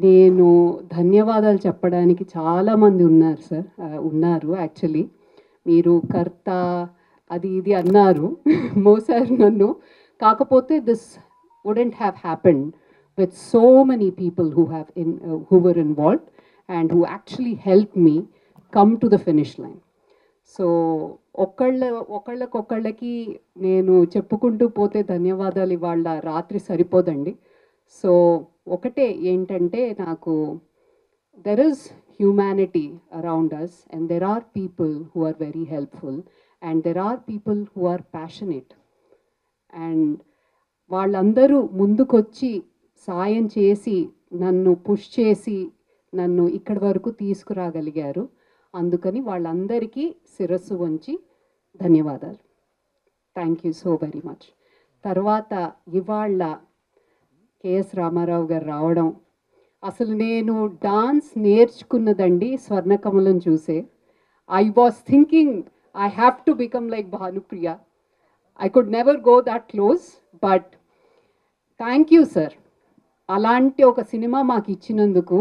నేను ధన్యవాదాలు చెప్పడానికి చాలామంది ఉన్నారు సార్, ఉన్నారు యాక్చువల్లీ. మీరు కర్త అది ఇది అన్నారు, మోసారు నన్ను. కాకపోతే this wouldn't have happened with so many people who were involved and who actually helped me come to the finish line. So ఒకళ్ళకొకళ్ళకి నేను చెప్పుకుంటూ పోతే ధన్యవాదాలు ఇవాళ రాత్రి సరిపోదండి. సో ఒకటే ఏంటంటే, నాకు there is humanity around us and there are people who are very helpful and there are people who are passionate. And వాళ్ళందరూ ముందుకొచ్చి సాయం చేసి నన్ను పుష్ చేసి నన్ను ఇక్కడి వరకు తీసుకురాగలిగారు. అందుకని వాళ్ళందరికీ శిరస్సు వంచి ధన్యవాదాలు. Thank you so very much. తర్వాత ఇవాళ కేఎస్ రామారావు గారు రావడం, అసలు నేను డాన్స్ నేర్చుకున్నదండి స్వర్ణకమలం చూసే. I was thinking I have to become like Bhanupriya. I could never go that close, but thank you sir. అలాంటి ఒక సినిమా మాకు ఇచ్చినందుకు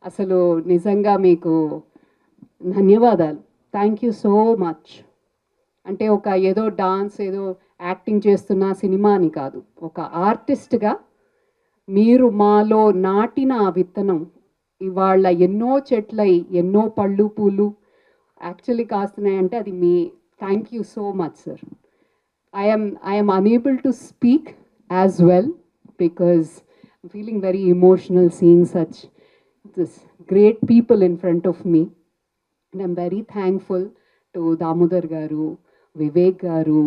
అసలు నిజంగా మీకు ధన్యవాదాలు. Thank you so much. అంటే ఒక ఏదో డాన్స్ ఏదో యాక్టింగ్ చేస్తున్న సినిమా అని కాదు, ఒక ఆర్టిస్ట్గా మీరు మాలో నాటిన ఆ విత్తనం ఇవాళ ఎన్నో చెట్లై ఎన్నో పళ్ళు పూలు యాక్చువల్లీ కాస్తున్నాయంటే అది మీ. Thank you so much sir. I'm unable to speak as well because I'm feeling very emotional seeing such this great people in front of me. And I'm very thankful to Damodar Garu, Vivek Garu,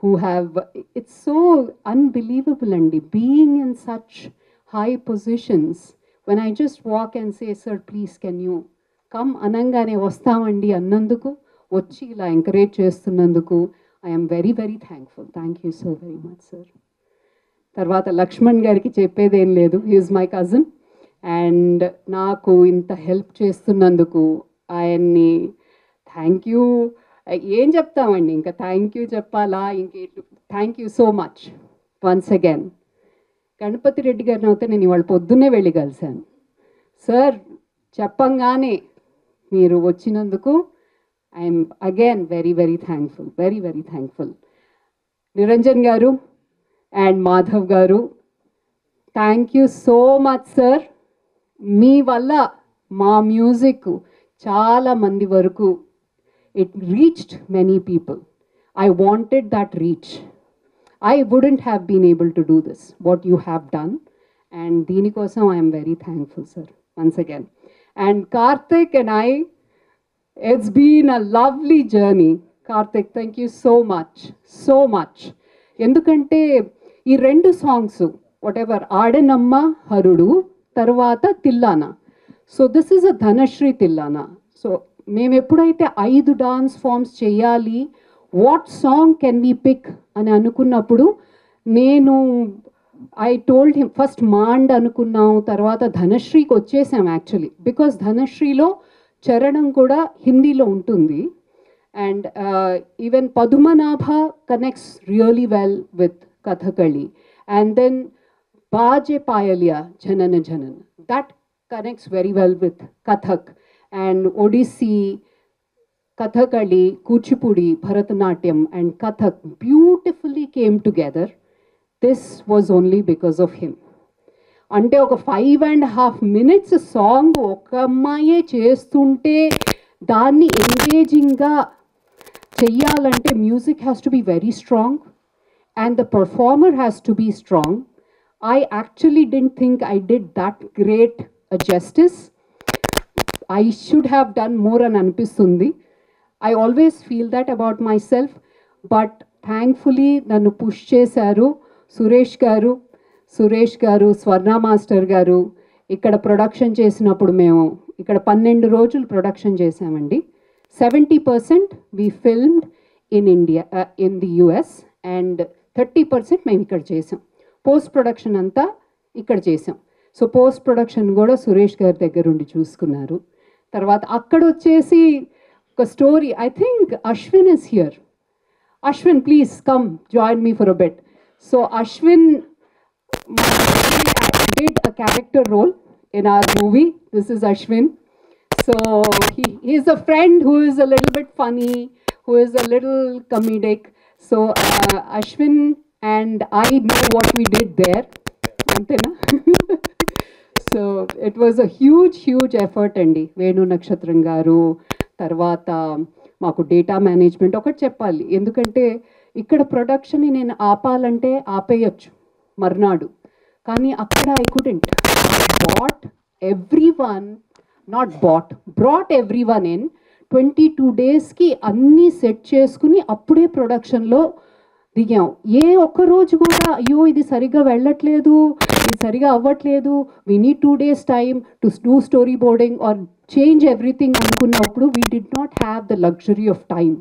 who have, it's so unbelievable and being in such high positions. When I just walk and say, sir, please can you come anangane vastamandi annanduku వచ్చి ఇలా encourage చేస్తున్నందుకు I am very very thankful. Thank you so very much sir. తర్వాత లక్ష్మణ్ గారికి చెప్పేదేం లేదు, he is my cousin and నాకు ఇంత help చేస్తున్నందుకు ఆయన్ని థ్యాంక్ యూ ఏం చెప్తామండి, ఇంకా థ్యాంక్ యూ చెప్పాలా ఇంకే. Thank you so much once again. Ganapathi Reddy గారిని అయితే నేను ఇవాళ పొద్దున్నే వెళ్ళి కలిశాను సార్. చెప్పంగానే మీరు వచ్చినందుకు I'm again very very thankful, very very thankful. Niranjan garu and Madhav garu, thank you so much sir. మీ వల్ల మా మ్యూజిక్ చాలా మంది వరకు it reached many people. I wanted that reach. I wouldn't have been able to do this, what you have done. And dini kosam I am very thankful, sir, once again. And Karthik and I, it's been a lovely journey. Karthik, thank you so much, so much. Endukante ee rendu songs, whatever, Adanamma Harudu, Tarvata Tillana. So this is a Dhanashri Tillana. So మేము ఎప్పుడైతే 5 dance forms చేయాలి, what song can we pick అని అనుకున్నప్పుడు నేను I told him, first మాండ్ అనుకున్నాం, తర్వాత ధనశ్రీకి వచ్చేసాం యాక్చువల్లీ, బికాస్ ధనశ్రీలో చరణం కూడా హిందీలో ఉంటుంది. And even Padmanabha connects really well with Kathakali. And then Baaje Payaliya జనన జనన, that connects very well with Kathak. And Odissi, Kathakali, Kuchipudi, Bharatanatyam and Kathak beautifully came together. This was only because of him. Ante oka 5.5 minutes song oka ammaye chestunte danni engaging ga cheyalante music has to be very strong and the performer has to be strong. I actually didn't think I did that great a justice. I should have done more an anipistundi. I always feel that about myself, but thankfully nannu push chesaru Suresh garu, Swarna Master garu. Ikkada production chesinappudu memu ikkada 12 రోజులు production చేసామండి. 70% we filmed in India, in the US, and 30% మేము ఇక్కడ చేసాం. Post production అంతా ఇక్కడ చేసాం. So post production కూడా సురేష్ గారి దగ్గర ఉండి చూసుకున్నారు. తర్వాత అక్కడ వచ్చేసి ఒక story, I think Ashwin is here. Ashwin, please come join me for a bit. So Ashwin did a character role in our movie. This is Ashwin. So he's a friend who is a little bit funny, who is a little comedic. So Ashwin and I know what we did there. Antena? So it was a huge effort అండి. వేణు నక్షత్రం గారు, తర్వాత మాకు data management ఒకటి చెప్పాలి, ఎందుకంటే ఇక్కడ ప్రొడక్షన్ని నేను ఆపాలంటే ఆపేయచ్చు మర్నాడు, కానీ అక్కడ I couldn't. Bought everyone, not bought, brought everyone in 22 డేస్కి అన్నీ సెట్ చేసుకుని అప్పుడే ప్రొడక్షన్లో దిగాం. ఏ ఒక్క రోజు కూడా అయ్యో ఇది సరిగ్గా వెళ్ళట్లేదు, ఇది సరిగా అవ్వట్లేదు, we need 2 days time to do storyboarding or change everything అనుకున్నప్పుడు we did not have the luxury of time.